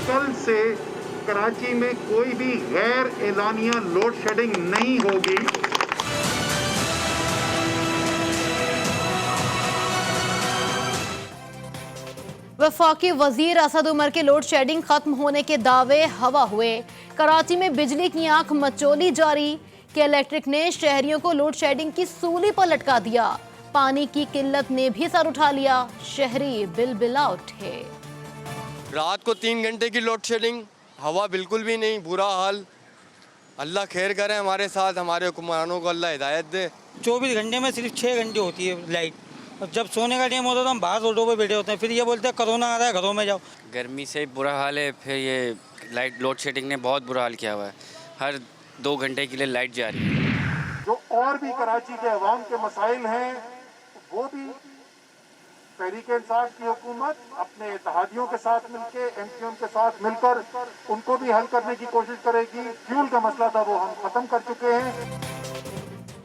कल से कराची में कोई भी गैर एलानिया लोड शेडिंग नहीं होगी। वफाकी वजीर असद उमर के लोड शेडिंग खत्म होने के दावे हवा हुए। कराची में बिजली की आंख मचोली जारी कि इलेक्ट्रिक ने शहरियों को लोड शेडिंग की सूली पर लटका दिया। पानी की किल्लत ने भी सर उठा लिया, शहरी बिलबिला उठे। रात को 3 घंटे की लोड शेडिंग, हवा बिल्कुल भी नहीं, बुरा हाल। अल्लाह खैर करे हमारे साथ, हमारे हुक्मरानों को अल्लाह हिदायत दे। 24 घंटे में सिर्फ 6 घंटे होती है लाइट, और जब सोने का टाइम होता है तो हम बाहर रोडों पे बैठे होते हैं, फिर ये बोलते हैं कोरोना आ रहा है घरों में जाओ। गर्मी से बुरा हाल है, फिर ये लाइट लोड शेडिंग ने बहुत बुरा हाल किया हुआ है। हर 2 घंटे के लिए लाइट जा रही है। जो और भी कराची के अवाम के मसाइल हैं वो भी तहरीक इंसाफ की हुकूमत अपने इत्तेहादियों के साथ मिलकर, एमक्यूएम के साथ मिलकर उनको भी हल करने की कोशिश करेगी। फ्यूल का मसला था वो हम खत्म कर चुके हैं।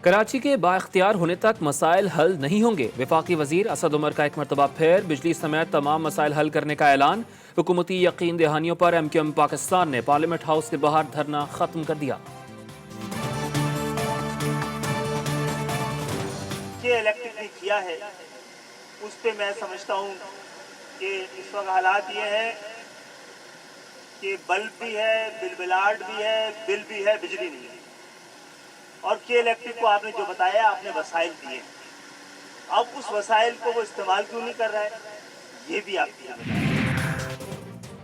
कराची के बाइख्तियार होने तक मसाइल हल नहीं होंगे। वफाकी वजीर असद उमर का एक मरतबा फिर बिजली समेत तमाम मसाइल हल करने का ऐलान। हुकूमती यकीन दहानियों पर एमक्यूएम पाकिस्तान ने पार्लियामेंट हाउस के बाहर धरना खत्म कर दिया। ये इलेक्ट्रिक ने किया है उस पे मैं समझता हूँ कि इस वक्त हालात ये हैं कि बल्ब भी है, बिलबिलाट भी है, बिल भी है, बिजली नहीं है। और के इलेक्ट्रिक को आपने जो बताया, आपने वसाइल दिए, अब उस वसाइल को वो इस्तेमाल क्यों नहीं कर रहा है, ये भी आपने बताया।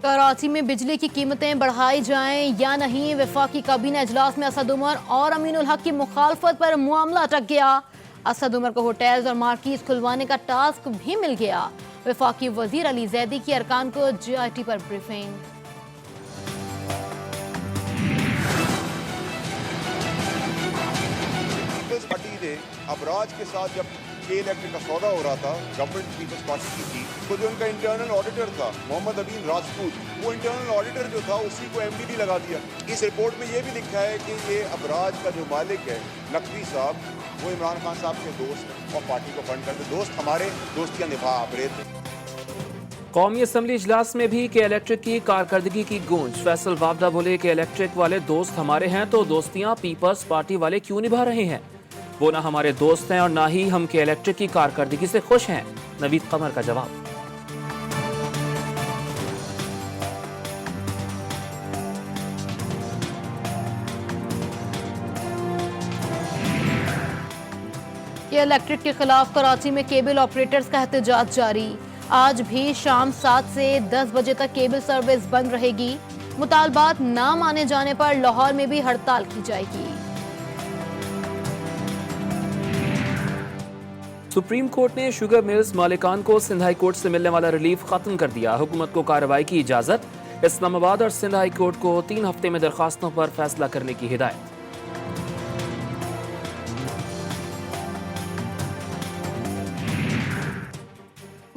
कराची में बिजली की कीमतें बढ़ाई जाएं या नहीं, वफाकी काबीना इजलास में असद उमर और अमीनुल हक की मुखालफत पर मामला अटक गया। असद उमर को होटल्स और मार्केट खुलवाने का टास्क भी मिल गया। वफाकी वजीर अली जैदी की अरकान को GIT पर ब्रीफिंग। पीपल्स पार्टी ने अबराज के साथ जब के इलेक्ट्रिक का सौदा हो रहा था, गवर्नमेंट पीपल्स पार्टी की थी, तो जो उनका इंटरनल ऑडिटर था मोहम्मद अमीन राजपूत, वो इंटरनल ऑडिटर जो था उसी को MD लगा दिया। इस रिपोर्ट में ये भी लिखा है कि ये अबराज का जो मालिक है नकवी साहब, वो इमरान खान साहब के दोस्त हैं और पार्टी को फंड करते। दोस्त हमारे दोस्तियां निभा रहे थे। कौमी असम्बली इजलास में भी के इलेक्ट्रिक की कारकर्दगी की गूंज। फैसल वावदा बोले कि इलेक्ट्रिक वाले दोस्त हमारे हैं तो दोस्तियां पीपल्स पार्टी वाले क्यों निभा रहे हैं। वो ना हमारे दोस्त हैं और ना ही हम के इलेक्ट्रिक की कारकर्दगी से खुश हैं। नवीद कमर का जवाब। ये इलेक्ट्रिक के खिलाफ कराची में केबल ऑपरेटर्स का एहतजाज जारी। आज भी शाम 7 से 10 बजे तक केबल सर्विस बंद रहेगी। मुतालबात ना माने जाने पर लाहौर में भी हड़ताल की जाएगी। सुप्रीम कोर्ट ने शुगर मिल्स मालिकान को सिंध हाई कोर्ट से मिलने वाला रिलीफ खत्म कर दिया। हुकूमत को कार्रवाई की इजाजत। इस्लामाबाद और सिंध हाई कोर्ट को 3 हफ्ते में दरखास्तों पर फैसला करने की हिदायत।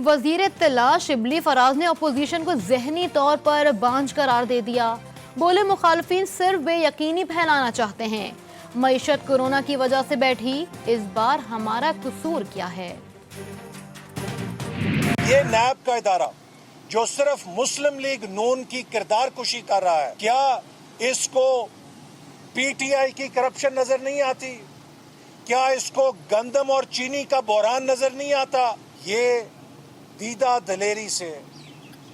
वजीर इत्तला शिबली फराज ने अपोजिशन को जहनी तौर पर बांझ करार दे दिया। बोले मुखालफिन सिर्फ बेयकीनी फैलाना चाहते हैं। मईशत कोरोना की वजह से बैठी, इस बार हमारा कसूर क्या है। ये नैब का इदारा जो सिर्फ मुस्लिम लीग नून की किरदार कुशी कर रहा है, क्या इसको PTI की करप्शन नजर नहीं आती? क्या इसको गंदम और चीनी का बहरान नजर नहीं आता? ये दीदा दलेरी से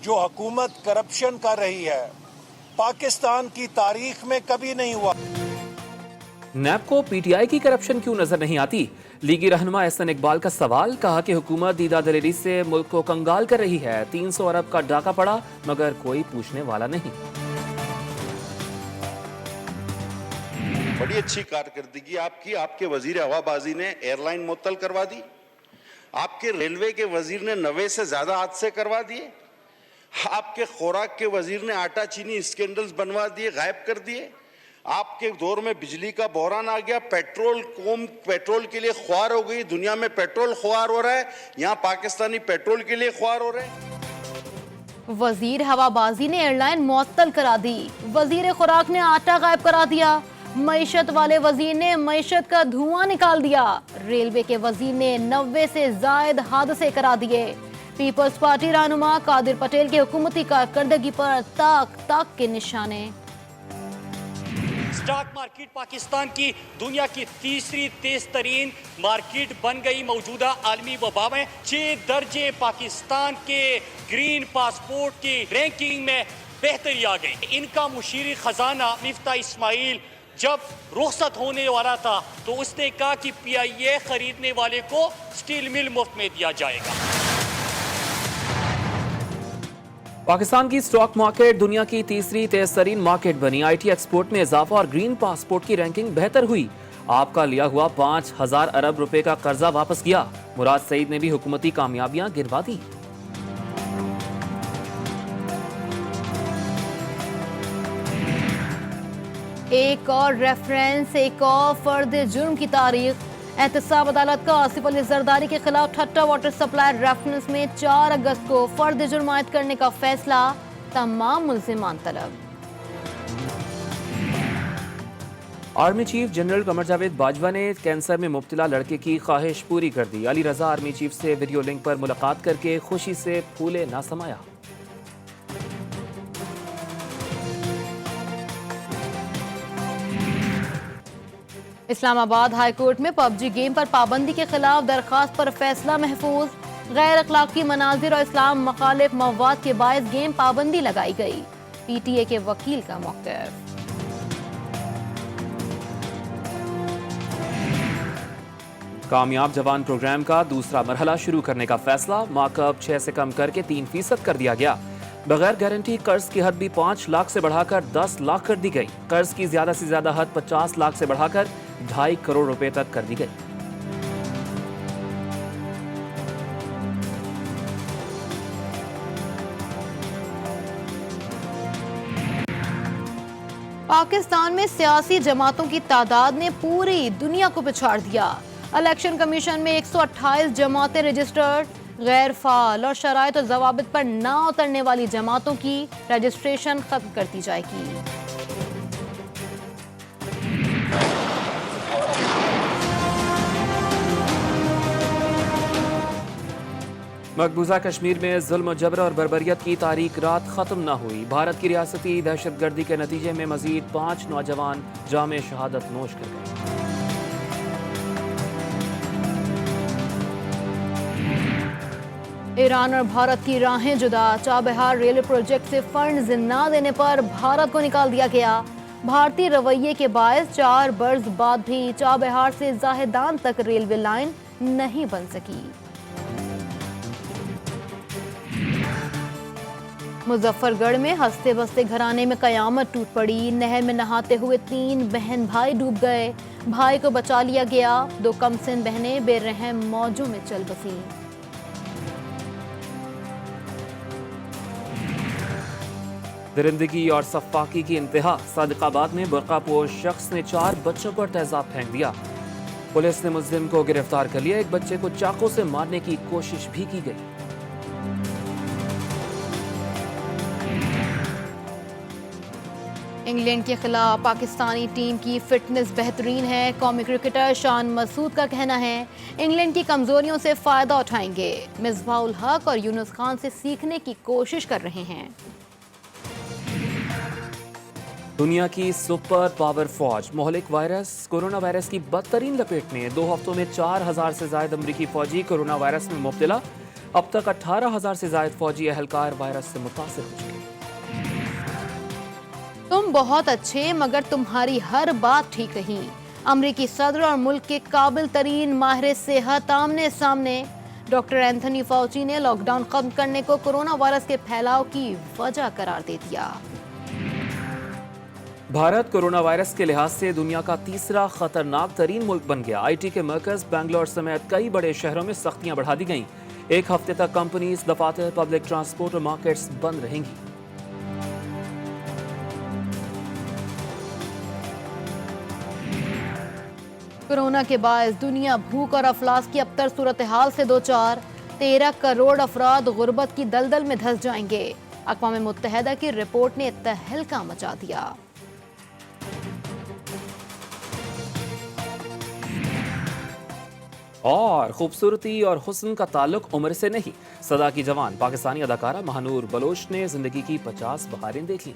जो हुकूमत करप्शन कर रही है, पाकिस्तान की तारीख में कभी नहीं हुआ। नैब को PTI की करप्शन क्यों नजर नहीं आती? लीगी रहनुमा एहसन इकबाल का सवाल। कहा कि हुकूमत दीदा दलेरी से मुल्क को कंगाल कर रही है। 300 अरब का डाका पड़ा मगर कोई पूछने वाला नहीं। बड़ी अच्छी कारकर्दगी आपकी। आपके वजीर हवाबाजी ने एयरलाइन मुअत्तल करवा दी। आपके रेलवे के वजीर ने 90 से ज्यादा हादसे करवा दिए। आपके खुराक के वजीर ने आटा चीनी स्कैंडल्स बनवा दिए, गायब कर दिए। आपके दौर में बिजली का बहरान आ गया, पेट्रोल के लिए ख्वार हो गई, दुनिया में पेट्रोल ख्वार हो रहा है, यहाँ पाकिस्तानी पेट्रोल के लिए ख्वार हो रहे हैं। वजीर हवाबाजी ने एयरलाइन मुअत्तल करा दी। वजीर खुराक ने आटा गायब करा दिया। मईशत वाले वजीर ने मईशत का धुआं निकाल दिया। रेलवे के वजीर ने 90 से जायद हादसे करा दिए। पीपल्स पार्टी रहनुमा कादिर पटेल की हुकूमती कारकर्दगी पर ताक के निशाने। स्टॉक मार्केट पाकिस्तान की दुनिया की तीसरी तेज तरीन मार्केट बन गई। मौजूदा आलमी वबा में 6 दर्जे पाकिस्तान के ग्रीन पासपोर्ट की रैंकिंग में बेहतरी आ गई। इनका मुशीर खजाना मिफ्ता इस्माइल जब रुखसत होने वाला था तो उसने कहा कि PIA खरीदने वाले को स्टील मिल मुफ्त में दिया जाएगा। पाकिस्तान की स्टॉक मार्केट दुनिया की तीसरी तेज तरीन मार्केट बनी। IT एक्सपोर्ट में इजाफा और ग्रीन पासपोर्ट की रैंकिंग बेहतर हुई। आपका लिया हुआ 5000 अरब रुपए का कर्जा वापस किया। मुराद सईद ने भी हुकूमती कामयाबियां गिनवा दी। एक और रेफरेंस, एक और फर्द जुर्म की तारीख। एहतसाब अदालत का आसिफ अली जरदारी के खिलाफ ठट्टा वाटर सप्लाई रेफरेंस में 4 अगस्त को फर्द जुर्म आयद करने का फैसला। तमाम मुल्जिमान तलब। Army chief general Qamar Javed Bajwa ने कैंसर में मुब्तला लड़के की ख्वाहिश पूरी कर दी। अली रजा आर्मी चीफ से वीडियो लिंक पर मुलाकात करके खुशी से फूले ना समाया। इस्लामाबाद हाई कोर्ट में PUBG गेम पर पाबंदी के खिलाफ दरखास्त पर फैसला महफूज। गैर अखलाकी मनाजिर और इस्लाम मुखालिफ मवाद के बायस गेम पाबंदी लगाई गई। PTA के वकील का मौक़िफ़। कामयाब जवान प्रोग्राम का दूसरा मरहला शुरू करने का फैसला। मार्कअप 6 से कम करके 3% कर दिया गया। बगैर गारंटी कर्ज की हद भी 5 लाख से बढ़ाकर 10 लाख कर दी गई। कर्ज की ज्यादा से ज्यादा हद 50 लाख से बढ़ाकर 2.5 करोड़ रुपए तक कर दी गई। पाकिस्तान में सियासी जमातों की तादाद ने पूरी दुनिया को पिछाड़ दिया। इलेक्शन कमीशन में 128 जमातें रजिस्टर्ड। गैर फाल और शराइत और जवाबित पर ना उतरने वाली जमातों की रजिस्ट्रेशन खत्म कर दी जाएगी। मकबूजा कश्मीर में जुल्म जबर और बर्बरियत की तारीख रात खत्म न हुई। भारत की रियासती दहशतगर्दी के नतीजे में मजीद 5 नौजवान जामे शहादत नोश कर गए। ईरान और भारत की राहें जुदा। चाबहार रेलवे प्रोजेक्ट से फंड्स न देने पर भारत को निकाल दिया गया। भारतीय रवैये के बायस 4 बरस बाद भी चाबहार से जाहेदान तक रेलवे लाइन नहीं बन सकी। मुजफ्फरगढ़ में हंसते बसते घराने में कयामत टूट पड़ी। नहर में नहाते हुए 3 बहन भाई डूब गए। भाई को बचा लिया गया। 2 कमसिन बहनें बेरहम मौजों में चल बसी। दरिंदगी और सफाकी की इंतहा। सादिकाबाद में बुर्कापोश शख्स ने 4 बच्चों पर तेजाब फेंक दिया। पुलिस ने मुल्जिम को गिरफ्तार कर लिया। एक बच्चे को चाकू से मारने की कोशिश भी की गई। इंग्लैंड के खिलाफ पाकिस्तानी टीम की फिटनेस बेहतरीन है। कौमी क्रिकेटर शान मसूद का कहना है इंग्लैंड की कमजोरियों से फायदा उठाएंगे। मिसबाह उल हक और यूनुस खान से सीखने की कोशिश कर रहे हैं। दुनिया की सुपर पावर फौज मोहलिक वायरस कोरोना वायरस की बदतरीन लपेट में। 2 हफ्तों में 4000 से ज्यादा अमरीकी फौजी कोरोना वायरस में मुब्तला। अब तक 18,000 से ज्यादा फौजी अहलकार वायरस से मुतासिर हो चुके। तुम बहुत अच्छे मगर तुम्हारी हर बात ठीक नहीं। अमरीकी सदर और मुल्क के काबिल तरीन माहिर सेहत आमने सामने। डॉक्टर एंथनी फाउची ने लॉकडाउन खत्म करने को कोरोना वायरस के फैलाव की वजह करार दे दिया। भारत कोरोना वायरस के लिहाज से दुनिया का तीसरा खतरनाक तरीन मुल्क बन गया। IT के मरकज बेंगलोर समेत कई बड़े शहरों में सख्तियां बढ़ा दी गईं। 1 हफ्ते तक कंपनीज, दफातर, पब्लिक ट्रांसपोर्ट और मार्केट्स बंद रहेंगी। कोरोना के बायस दुनिया भूख और अफलास की अबतर सूरत हाल से दो चार, 13 करोड़ अफराद गुर्बत की दलदल में धंस जाएंगे। अक़वाम मुत्तहिदा की रिपोर्ट ने तहलका मचा दिया। और खूबसूरती और हुस्न का ताल्लुक उम्र से नहीं। सदा की जवान पाकिस्तानी अदाकारा महानूर बलोच ने जिंदगी की 50 बहारें देख ली।